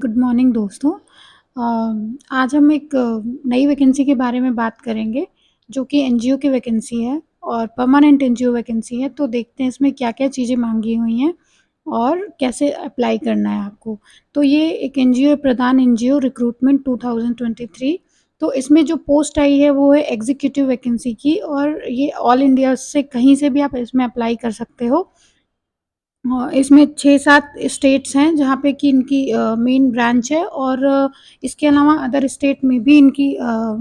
Good morning दोस्तों। आज हम एक नई वैकेंसी के बारे में बात करेंगे जो कि एनजीओ की वैकेंसी है और परमानेंट एनजीओ वैकेंसी है। तो देखते हैं इसमें क्या-क्या चीज़ें माँगी हुई हैं और कैसे अप्लाई करना है आपको। तो ये एक एनजीओ है, प्रधान एनजीओ रिक्रूटमेंट 2023। तो इसमें जो पोस्ट आई है वो है एग्ज़ीक्यूटिव वैकेंसी की और ये ऑल इंडिया से कहीं से भी आप इसमें अप्लाई कर सकते हो। हाँ, इसमें 6-7 स्टेट्स हैं जहाँ पे कि इनकी मेन ब्रांच है और इसके अलावा अदर स्टेट में भी इनकी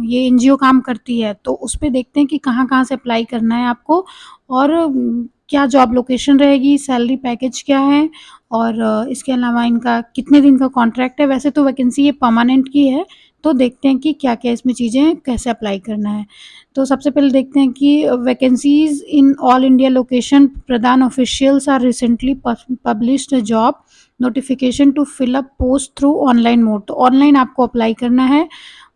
ये एनजीओ काम करती है। तो उसपे देखते हैं कि कहाँ-कहाँ से अप्लाई करना है आपको और क्या जॉब लोकेशन रहेगी, सैलरी पैकेज क्या है और इसके अलावा इनका कितने दिन का कॉन्ट्रैक्ट है। वैसे तो वैकेंसी ये परमानेंट की है, तो देखते हैं कि क्या-क्या इसमें चीज़ें हैं, कैसे अप्लाई करना है। तो सबसे पहले देखते हैं कि vacancies in all India location Pradan officials are recently published job notification to fill up post through online mode. तो ऑनलाइन आपको अप्लाई करना है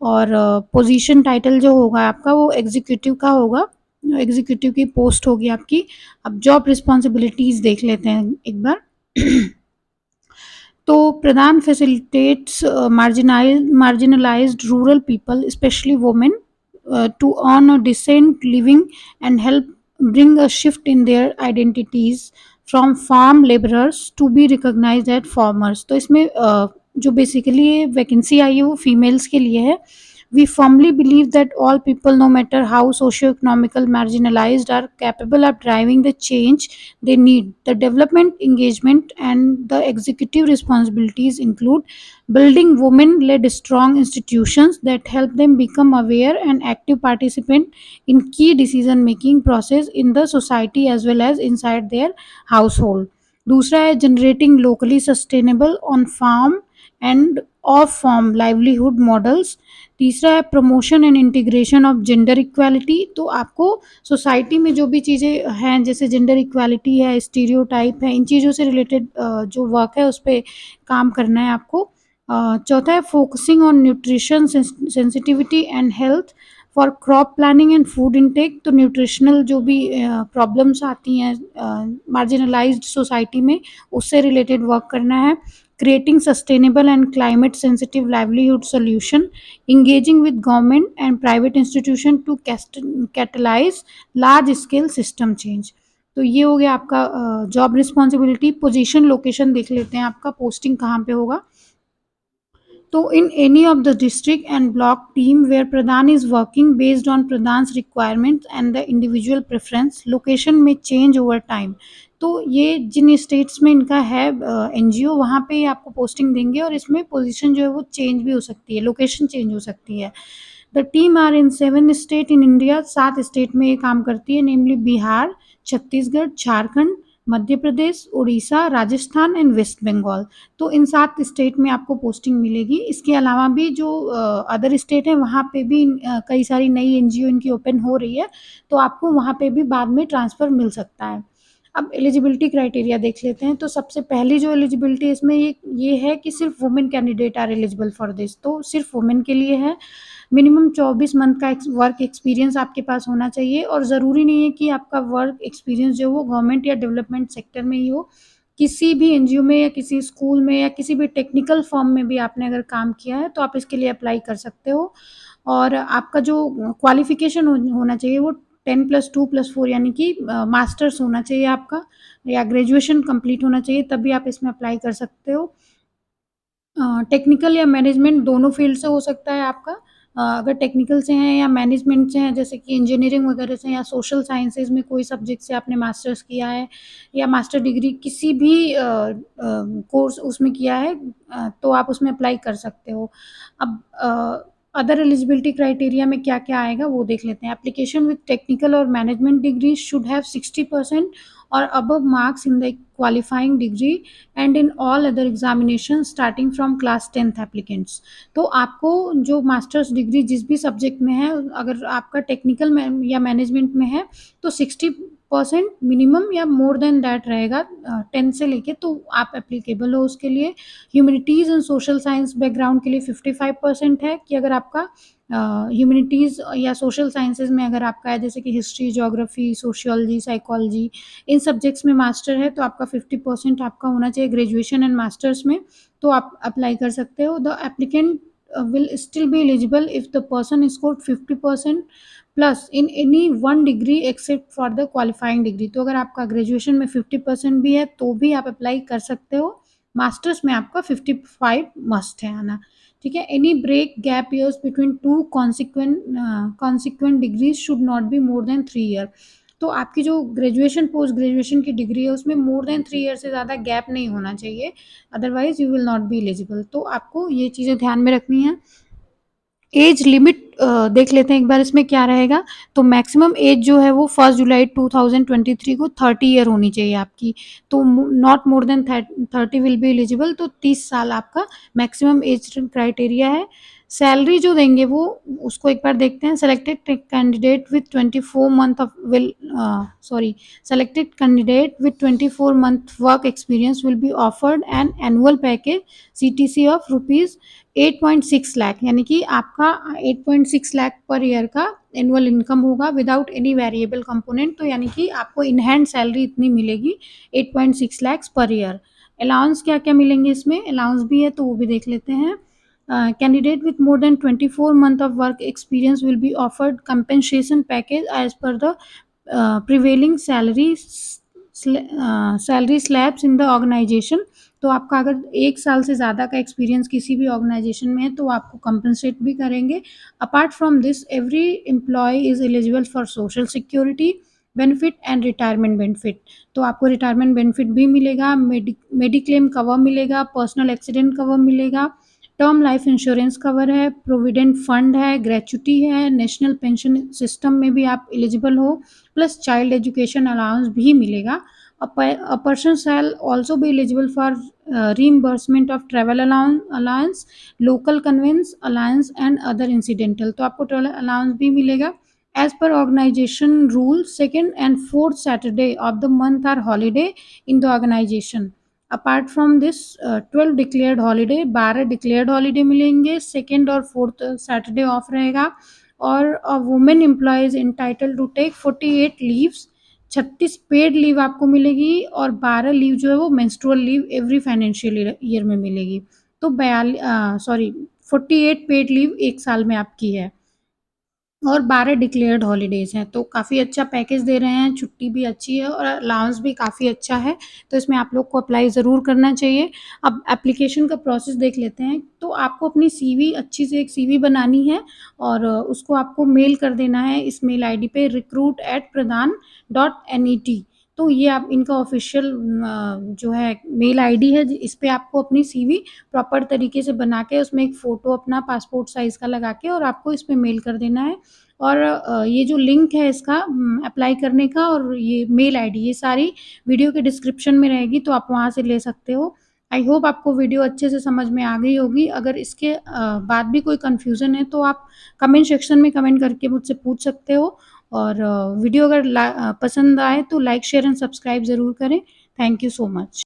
और पोजीशन टाइटल जो होगा आपका वो एग्जीक्यूटिव का होगा, एग्जीक्यूटिव की पोस्ट होगी आपकी। अब जॉब रिस्पॉन्सिबिलिटीज देख लेते हैं एक बार। तो प्रदान facilitates marginalized rural people, especially women, to earn a decent living and help bring a shift in their identities from farm laborers to be recognized as farmers। तो इसमें जो बेसिकली ये वैकेंसी आई है वो फीमेल्स के लिए है। We firmly believe that all people, no matter how socio-economical marginalized, are capable of driving the change they need. The development, engagement, and the executive responsibilities include building women-led strong institutions that help them become aware and active participant in key decision-making process in the society as well as inside their household. दूसरा है generating locally sustainable on farm and off farm livelihood models. तीसरा है promotion and integration of gender equality. तो आपको society में जो भी चीज़ें हैं जैसे जेंडर इक्वालिटी है, स्टीरियोटाइप है, इन चीज़ों से रिलेटेड जो वर्क है उस पे काम करना है आपको। चौथा है focusing on nutrition sensitivity and health for crop planning and food intake. तो न्यूट्रिशनल जो भी प्रॉब्लम्स आती हैं मार्जिनलाइज्ड सोसाइटी में उससे रिलेटेड वर्क करना है। Creating sustainable and climate sensitive livelihood solution, engaging with government and private institution to catalyze large scale system change। तो ये हो गया आपका जॉब रिस्पॉन्सिबिलिटी। पोजीशन लोकेशन देख लेते हैं आपका पोस्टिंग कहाँ पे होगा। तो in any of the district and block team where Pradhan is working based on Pradhan's requirements and the individual preference, location may change over time। तो ये जिन स्टेट्स में इनका है एनजीओ वहाँ पे आपको पोस्टिंग देंगे और इसमें पोजीशन जो है वो चेंज भी हो सकती है, लोकेशन चेंज हो सकती है। The team are in 7 state in India. 7 state में ये काम करती है, नेमली बिहार, छत्तीसगढ़, झारखंड, मध्य प्रदेश, उड़ीसा, राजस्थान एंड वेस्ट बंगाल। तो इन 7 स्टेट में आपको पोस्टिंग मिलेगी। इसके अलावा भी जो अदर स्टेट हैं वहाँ पे भी कई सारी नई एनजीओ इनकी ओपन हो रही है, तो आपको वहाँ पे भी बाद में ट्रांसफ़र मिल सकता है। अब एलिजिबिलिटी क्राइटेरिया देख लेते हैं। तो सबसे पहली जो एलिजिबिलिटी इसमें ये है कि सिर्फ women candidate are eligible for this. तो सिर्फ वुमेन के लिए है। मिनिमम 24 मंथ का वर्क एक्सपीरियंस आपके पास होना चाहिए और ज़रूरी नहीं है कि आपका वर्क एक्सपीरियंस जो वो गवर्नमेंट या डेवलपमेंट सेक्टर में ही हो। किसी भी एनजीओ में या किसी स्कूल में या किसी भी टेक्निकल फर्म में भी आपने अगर काम किया है तो आप इसके लिए अप्लाई कर सकते हो। और आपका जो क्वालिफिकेशन होना चाहिए वो 10+2+4 यानी कि मास्टर्स होना चाहिए आपका या ग्रेजुएशन कंप्लीट होना चाहिए, तभी आप इसमें अप्लाई कर सकते हो। टेक्निकल या मैनेजमेंट दोनों फील्ड से हो सकता है आपका। अगर टेक्निकल से हैं या मैनेजमेंट से हैं जैसे कि इंजीनियरिंग वगैरह से या सोशल साइंसेज़ में कोई सब्जेक्ट से आपने मास्टर्स किया है या मास्टर डिग्री किसी भी कोर्स उसमें किया है, तो आप उसमें अप्लाई कर सकते हो। अब अदर एलिजिबिलिटी क्राइटेरिया में क्या-क्या आएगा वो देख लेते हैं। एप्लीकेशन विथ टेक्निकल और मैनेजमेंट डिग्री शुड हैव 60% और above marks in the qualifying degree and in all other examination starting from class 10th applicants. तो आपको जो मास्टर्स डिग्री जिस भी सब्जेक्ट में है अगर आपका टेक्निकल में या मैनेजमेंट में है तो 60 50% मिनिमम या मोर देन दैट रहेगा 10 से लेके, तो आप एप्लीकेबल हो उसके लिए। Humanities and social science background के लिए 55% है कि अगर आपका ह्यूमैनिटीज़ या सोशल साइंसेज़ में अगर आपका है, जैसे कि हिस्ट्री, ज्योग्राफी, सोशियोलॉजी, साइकोलॉजी, इन सब्जेक्ट्स में मास्टर है तो आपका 50% आपका होना चाहिए ग्रेजुएशन एंड मास्टर्स में, तो आप अप्लाई कर सकते हो। The applicant will still be eligible if the person scored 50% plus in any one degree except for the qualifying degree. तो अगर आपका ग्रेजुएशन में 50% भी है तो भी आप अप्लाई कर सकते हो। मास्टर्स में आपका 55 मस्ट है आना। ठीक है। Any break gap years between two consequent degrees should not be more than 3 year. तो आपकी जो ग्रेजुएशन पोस्ट ग्रेजुएशन की डिग्री है उसमें मोर देन 3 ईयर से ज़्यादा गैप नहीं होना चाहिए, otherwise you will not be eligible. तो आपको ये चीज़ें ध्यान में रखनी है। एज लिमिट देख लेते हैं एक बार इसमें क्या रहेगा। तो मैक्सिमम एज जो है वो 1 जुलाई 2023 को 30 ईयर होनी चाहिए आपकी। तो not more than 30 will be eligible. तो 30 साल आपका मैक्सिमम एज क्राइटेरिया है। सैलरी जो देंगे वो उसको एक बार देखते हैं। Selected candidate with 24 month of will sorry selected candidate with 24 month work experience will be offered an annual package CTC of rupees 8.6 lakh, यानी कि आपका 8.6 लाख पर ईयर का एनुअल इनकम होगा विदाउट एनी वेरिएबल कंपोनेंट। तो यानी कि आपको इन हैंड सैलरी इतनी मिलेगी 8.6 लाख पर ईयर। अलाउंस क्या क्या मिलेंगे इसमें, अलाउंस भी है तो वो भी देख लेते हैं। Candidate with more than 24 month of work experience will be offered compensation package as per the prevailing salary slabs in the organization. तो आपका अगर 1 साल से ज़्यादा का एक्सपीरियंस किसी भी ऑर्गेनाइजेशन में है तो आपको कंपनसेट भी करेंगे। Apart from this every employee is eligible for social security benefit and retirement benefit. तो आपको रिटायरमेंट बेनिफिट भी मिलेगा, मेडिक्लेम कवर मिलेगा, पर्सनल एक्सीडेंट कवर मिलेगा, टर्म लाइफ इंश्योरेंस कवर है, प्रोविडेंट फंड है, ग्रेचुटी है, नेशनल पेंशन सिस्टम में भी आप एलिजिबल हो, प्लस चाइल्ड एजुकेशन अलाउंस भी मिलेगा। A person shall also be eligible for reimbursement of travel allowance, local conveyance allowance and other incidental। तो आपको travel allowance भी मिलेगा। As per organization rule, second and fourth Saturday of the month are holiday in the organization। Apart from this 12 declared holiday, 12 declared holiday मिलेंगे, second और fourth Saturday off रहेगा। और women employees entitle to take 48 leaves, 36 paid leave आपको मिलेगी और 12 leave जो है वो menstrual leave every financial year में मिलेगी। तो 48 पेड लीव 1 साल में आपकी है और 12 डिक्लेयर्ड हॉलीडेज हैं। तो काफ़ी अच्छा पैकेज दे रहे हैं, छुट्टी भी अच्छी है और अलाउंस भी काफ़ी अच्छा है। तो इसमें आप लोग को अप्लाई ज़रूर करना चाहिए। अब एप्लीकेशन का प्रोसेस देख लेते हैं। तो आपको अपनी CV अच्छी से एक CV बनानी है और उसको आपको मेल कर देना है इस मेल ID पे recruit@pradhan.net। तो ये आप इनका ऑफिशियल जो है मेल ID है, इस पे आपको अपनी CV प्रॉपर तरीके से बना के उसमें एक फ़ोटो अपना पासपोर्ट साइज़ का लगा के और आपको इस पे मेल कर देना है। और ये जो लिंक है इसका अप्लाई करने का और ये मेल आईडी, ये सारी वीडियो के डिस्क्रिप्शन में रहेगी, तो आप वहाँ से ले सकते हो। आई होप आपको वीडियो अच्छे से समझ में आ गई होगी। अगर इसके बाद भी कोई कन्फ्यूज़न है तो आप कमेंट सेक्शन में कमेंट करके मुझसे पूछ सकते हो। और वीडियो अगर पसंद आए तो लाइक शेयर एंड सब्सक्राइब ज़रूर करें। Thank you so much.